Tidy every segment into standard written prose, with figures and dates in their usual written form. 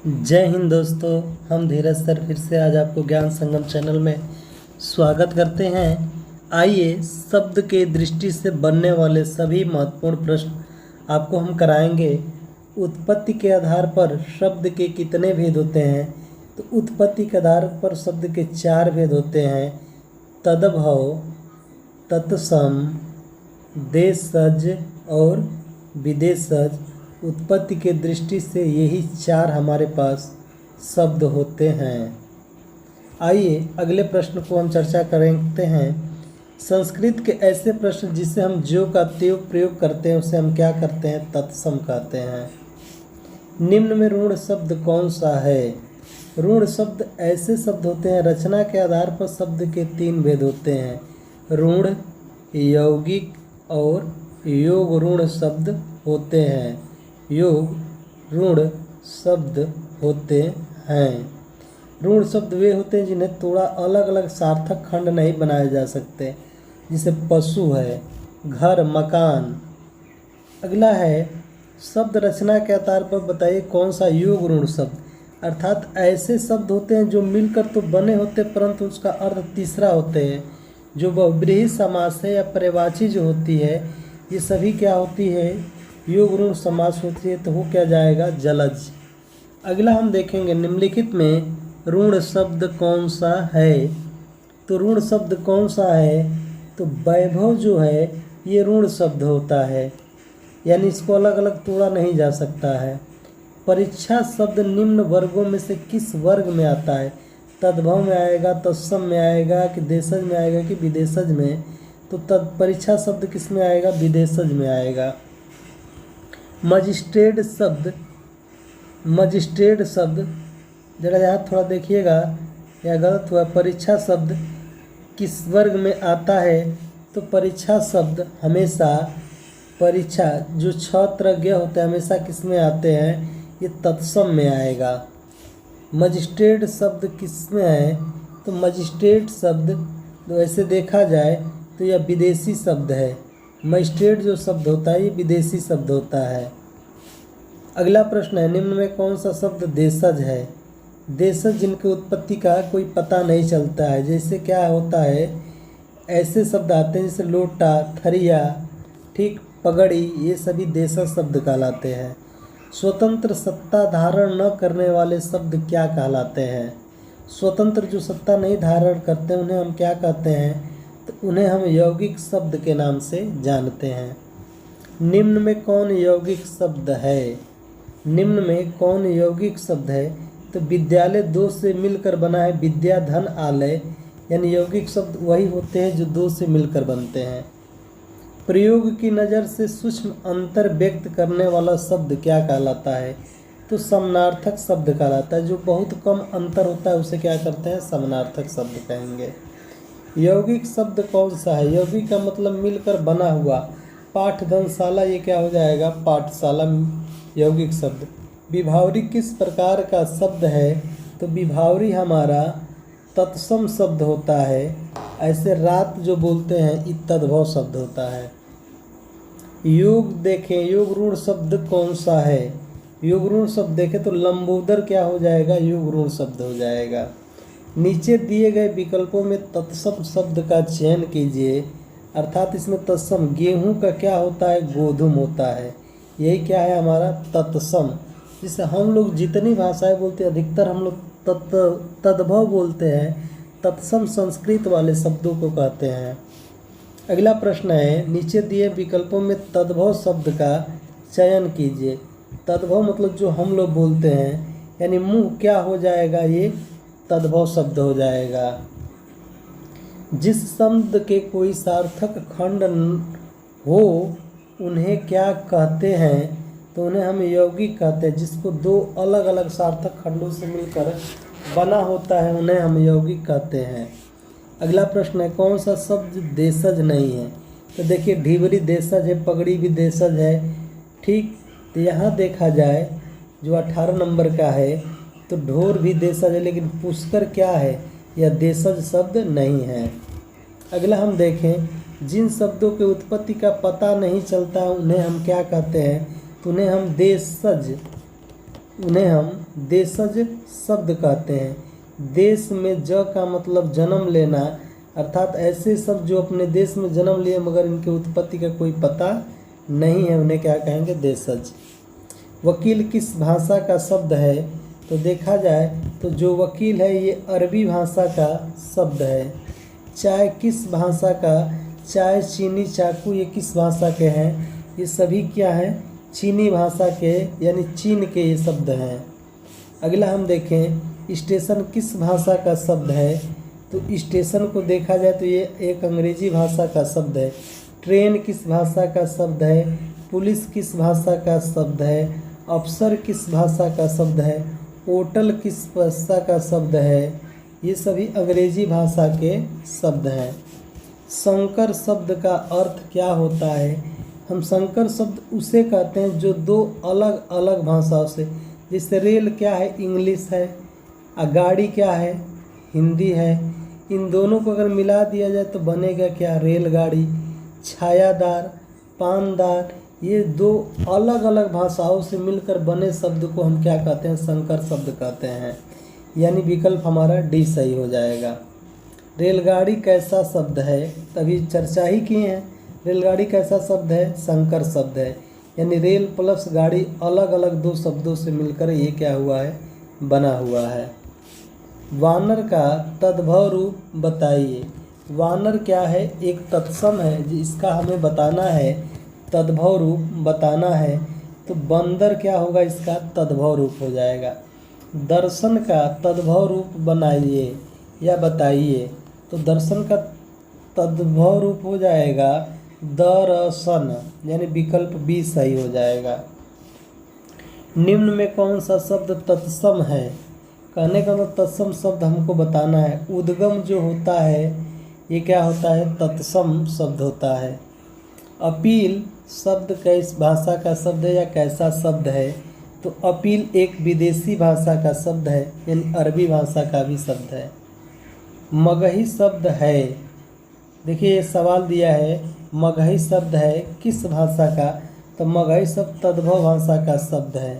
जय हिंद दोस्तों। हम धीरज सर फिर से आज आपको ज्ञान संगम चैनल में स्वागत करते हैं। आइए शब्द के दृष्टि से बनने वाले सभी महत्वपूर्ण प्रश्न आपको हम कराएंगे। उत्पत्ति के आधार पर शब्द के कितने भेद होते हैं? तो उत्पत्ति के आधार पर शब्द के 4 भेद होते हैं। तद्भव, तत्सम, देशज और विदेशज। उत्पत्ति के दृष्टि से यही 4 हमारे पास शब्द होते हैं। आइए अगले प्रश्न को हम चर्चा करते हैं। संस्कृत के ऐसे प्रश्न जिसे हम जो का त्यों प्रयोग करते हैं उसे हम क्या करते हैं? तत्सम कहते हैं। निम्न में ऋण शब्द कौन सा है? ऋण शब्द ऐसे शब्द होते हैं, रचना के आधार पर शब्द के 3 भेद होते हैं। ऋण, यौगिक और योग ऋण शब्द होते हैं। योग ऋण शब्द होते हैं। ऋण शब्द वे होते हैं जिन्हें थोड़ा अलग अलग सार्थक खंड नहीं बनाए जा सकते, जैसे पशु है, घर, मकान। अगला है शब्द रचना के आधार पर बताइए कौन सा योग ऋण शब्द, अर्थात ऐसे शब्द होते हैं जो मिलकर तो बने होते परंतु उसका अर्थ तीसरा होते हैं। जो बहुब्रीहि समास है या पर्यायवाची जो होती है, ये सभी क्या होती है? योग ऋण समास होती है। तो हो क्या जाएगा? जलज। अगला हम देखेंगे निम्नलिखित में ऋण शब्द कौन सा है? तो ऋण शब्द कौन सा है? तो वैभव जो है ये ऋण शब्द होता है, यानी इसको अलग अलग तोड़ा नहीं जा सकता है। परीक्षा शब्द निम्न वर्गों में से किस वर्ग में आता है? तद्भव में आएगा, तत्सम में आएगा, कि देशज में आएगा, कि विदेशज में? तो परीक्षा शब्द किस में आएगा? विदेशज में आएगा। मजिस्ट्रेट शब्द जरा यहाँ थोड़ा देखिएगा, यह गलत हुआ। परीक्षा शब्द किस वर्ग में आता है? तो परीक्षा शब्द हमेशा, परीक्षा जो क्षत्रज्ञ होते हैं हमेशा किस में आते हैं? ये तत्सम में आएगा। मजिस्ट्रेट शब्द किस में है? तो मजिस्ट्रेट शब्द तो ऐसे देखा जाए तो यह विदेशी शब्द है। मजिस्ट्रेट जो शब्द होता है ये विदेशी शब्द होता है। अगला प्रश्न है निम्न में कौन सा शब्द देशज है? देशज जिनकी उत्पत्ति का कोई पता नहीं चलता है। जैसे क्या होता है, ऐसे शब्द आते हैं जैसे लोटा, थरिया, ठीक, पगड़ी, ये सभी देशज शब्द कहलाते हैं। स्वतंत्र सत्ता धारण न करने वाले शब्द क्या कहलाते हैं? स्वतंत्र जो सत्ता नहीं धारण करते उन्हें हम क्या कहते हैं? तो उन्हें हम यौगिक शब्द के नाम से जानते हैं। निम्न में कौन यौगिक शब्द है? निम्न में कौन यौगिक शब्द है? तो विद्यालय 2 से मिलकर बना है, विद्या धन आलय, यानी यौगिक शब्द वही होते हैं जो 2 से मिलकर बनते हैं। प्रयोग की नज़र से सूक्ष्म अंतर व्यक्त करने वाला शब्द क्या कहलाता है? तो समानार्थक शब्द कहलाता है। जो बहुत कम अंतर होता है उसे क्या करते हैं? समानार्थक शब्द कहेंगे। यौगिक शब्द कौन सा है? यौगिक का मतलब मिलकर बना हुआ। पाठधनशाला ये क्या हो जाएगा? पाठशाला यौगिक शब्द। विभावरी किस प्रकार का शब्द है? तो विभावरी हमारा तत्सम शब्द होता है। ऐसे रात जो बोलते हैं ये तद्भव शब्द होता है। योग देखें, योग ऋण शब्द कौन सा है? योग ऋण शब्द देखें तो लंबोदर क्या हो जाएगा? योग ऋण शब्द हो जाएगा। नीचे दिए गए विकल्पों में तत्सम शब्द का चयन कीजिए, अर्थात इसमें तत्सम गेहूं का क्या होता है? गोधूम होता है। यही क्या है हमारा? तत्सम। जिससे हम लोग जितनी भाषाएं बोलते हैं अधिकतर हम लोग तद्भव बोलते हैं। तत्सम संस्कृत वाले शब्दों को कहते हैं। अगला प्रश्न है नीचे दिए विकल्पों में तद्भव शब्द का चयन कीजिए। तद्भव मतलब जो हम लोग बोलते हैं, यानी मुँह क्या हो जाएगा? ये तद्भव शब्द हो जाएगा। जिस शब्द के कोई सार्थक खंड हो उन्हें क्या कहते हैं? तो उन्हें हम यौगिक कहते हैं। जिसको 2 अलग अलग सार्थक खंडों से मिलकर बना होता है उन्हें हम यौगिक कहते हैं। अगला प्रश्न है कौन सा शब्द देशज नहीं है? तो देखिए ढिबरी देशज है, पगड़ी भी देशज है, ठीक। तो यहाँ देखा जाए जो 18 नंबर का है तो ढोर भी देशज है, लेकिन पुष्कर क्या है? यह देशज शब्द नहीं है। अगला हम देखें जिन शब्दों के उत्पत्ति का पता नहीं चलता उन्हें हम क्या कहते हैं? तो उन्हें हम देशज उन्हें हम देशज शब्द कहते हैं। देश में ज का मतलब जन्म लेना, अर्थात ऐसे शब्द जो अपने देश में जन्म लिए मगर इनकी उत्पत्ति का कोई पता नहीं है, उन्हें क्या कहेंगे? देशज। वकील किस भाषा का शब्द है? तो देखा जाए तो जो वकील है ये अरबी भाषा का शब्द है। चाय किस भाषा का? चाय, चीनी, चाकू ये किस भाषा के हैं? ये सभी क्या है? चीनी भाषा के यानी चीन के ये शब्द हैं। अगला हम देखें स्टेशन किस भाषा का शब्द है? तो स्टेशन को देखा जाए तो ये एक अंग्रेजी भाषा का शब्द है। ट्रेन किस भाषा का शब्द है? पुलिस किस भाषा का शब्द है? अफसर किस भाषा का शब्द है? होटल किस भाषा का शब्द है? ये सभी अंग्रेजी भाषा के शब्द हैं। संकर शब्द का अर्थ क्या होता है? हम संकर शब्द उसे कहते हैं जो दो अलग अलग भाषाओं से, जैसे रेल क्या है? इंग्लिश है। गाड़ी क्या है? हिंदी है। इन दोनों को अगर मिला दिया जाए तो बनेगा क्या? रेलगाड़ी। छायादार, पानदार, ये दो अलग अलग भाषाओं से मिलकर बने शब्द को हम क्या कहते हैं? संकर शब्द कहते हैं। यानी विकल्प हमारा डी सही हो जाएगा। रेलगाड़ी कैसा शब्द है? तभी चर्चा ही किए हैं। रेलगाड़ी कैसा शब्द है? संकर शब्द है। यानी रेल प्लस गाड़ी अलग अलग दो शब्दों से मिलकर ये क्या हुआ है? बना हुआ है। वानर का तद्भव रूप बताइए। वानर क्या है? एक तत्सम है जिसका हमें बताना है, तद्भव रूप बताना है। तो बंदर क्या होगा? इसका तद्भव रूप हो जाएगा। दर्शन का तद्भव रूप बनाइए या बताइए। तो दर्शन का तद्भव रूप हो जाएगा दर्शन, यानी विकल्प बी सही हो जाएगा। निम्न में कौन सा शब्द तत्सम है? कहने का मतलब तत्सम शब्द हमको बताना है। उद्गम जो होता है ये क्या होता है? तत्सम शब्द होता है। अपील शब्द किस भाषा का शब्द है या कैसा शब्द है? तो अपील एक विदेशी भाषा का शब्द है, यानी अरबी भाषा का भी शब्द है। मगही शब्द है, देखिए ये सवाल दिया है, मगही शब्द है किस भाषा का? तो मगही शब्द तद्भव भाषा का शब्द है।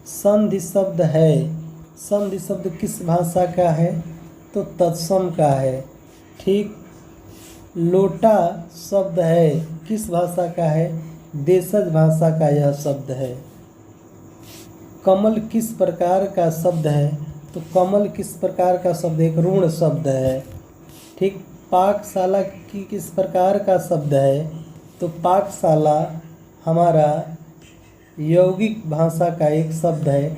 संधि शब्द है, संधि शब्द किस भाषा का है? तो तत्सम का है। ठीक। लोटा शब्द है किस भाषा का है? देशज भाषा का यह शब्द है। कमल किस प्रकार का शब्द है? तो कमल किस प्रकार का शब्द? एक ऋण शब्द है। ठीक। पाकशाला की किस प्रकार का शब्द है? तो पाकशाला हमारा यौगिक भाषा का एक शब्द है।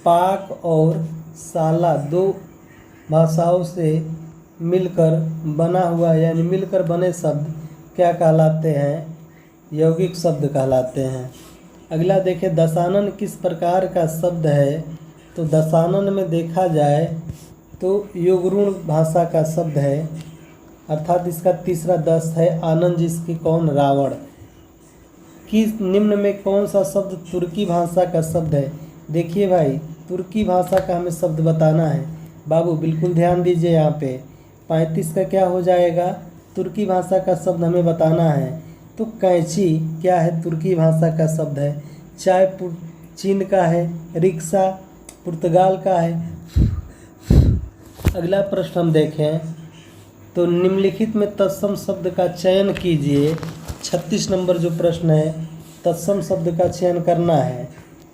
पाक और शाला दो भाषाओं से मिलकर बना हुआ यानी मिलकर बने शब्द क्या कहलाते हैं? यौगिक शब्द कहलाते हैं। अगला देखें दशानन किस प्रकार का शब्द है? तो दशानन में देखा जाए तो योगऋण भाषा का शब्द है, अर्थात इसका तीसरा दस है। आनंद जिसकी कौन? रावण। कि निम्न में कौन सा शब्द तुर्की भाषा का शब्द है? देखिए भाई तुर्की भाषा का हमें शब्द बताना है। बाबू बिल्कुल ध्यान दीजिए यहाँ पे। 35 का क्या हो जाएगा? तुर्की भाषा का शब्द हमें बताना है। तो कैंची क्या है? तुर्की भाषा का शब्द है। चाय चीन का है। रिक्शा पुर्तगाल का है। अगला प्रश्न हम देखें तो निम्नलिखित में तत्सम शब्द का चयन कीजिए। 36 नंबर जो प्रश्न है, तत्सम शब्द का चयन करना है।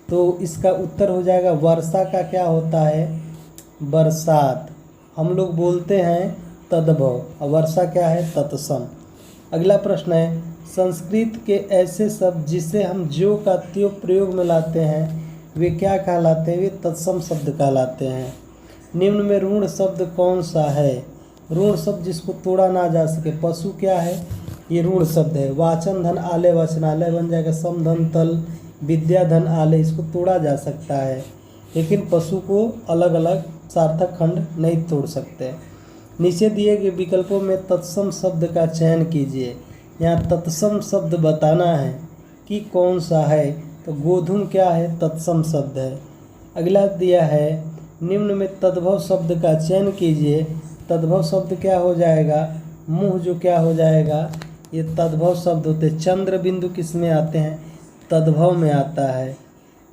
तो इसका उत्तर हो जाएगा वर्षा का क्या होता है? बरसात। हम लोग बोलते हैं तद्भव, और वर्षा क्या है? तत्सम। अगला प्रश्न है संस्कृत के ऐसे शब्द जिसे हम ज्यों का त्यों प्रयोग में लाते हैं वे क्या कहलाते हैं? वे तत्सम शब्द कहलाते हैं। निम्न में ऋण शब्द कौन सा है? ऋण शब्द जिसको तोड़ा ना जा सके। पशु क्या है? ये ऋण शब्द है। वाचन धन आलय वचनालय बन जाएगा। सम धन तल विद्या धन आलय, इसको तोड़ा जा सकता है लेकिन पशु को अलग अलग सार्थक खंड नहीं तोड़ सकते। नीचे दिए गए विकल्पों में तत्सम शब्द का चयन कीजिए। यहाँ तत्सम शब्द बताना है कि कौन सा है। तो गोधूम क्या है? तत्सम शब्द है। अगला दिया है निम्न में तद्भव शब्द का चयन कीजिए। तद्भव शब्द क्या हो जाएगा? मुँह जो क्या हो जाएगा? ये तद्भव शब्द होते। चंद्र बिंदु किस में आते हैं? तद्भव में आता है।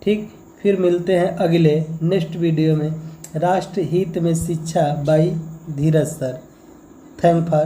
ठीक। फिर मिलते हैं अगले नेक्स्ट वीडियो में। राष्ट्र हित में शिक्षा by Dheeraj sir. Thank for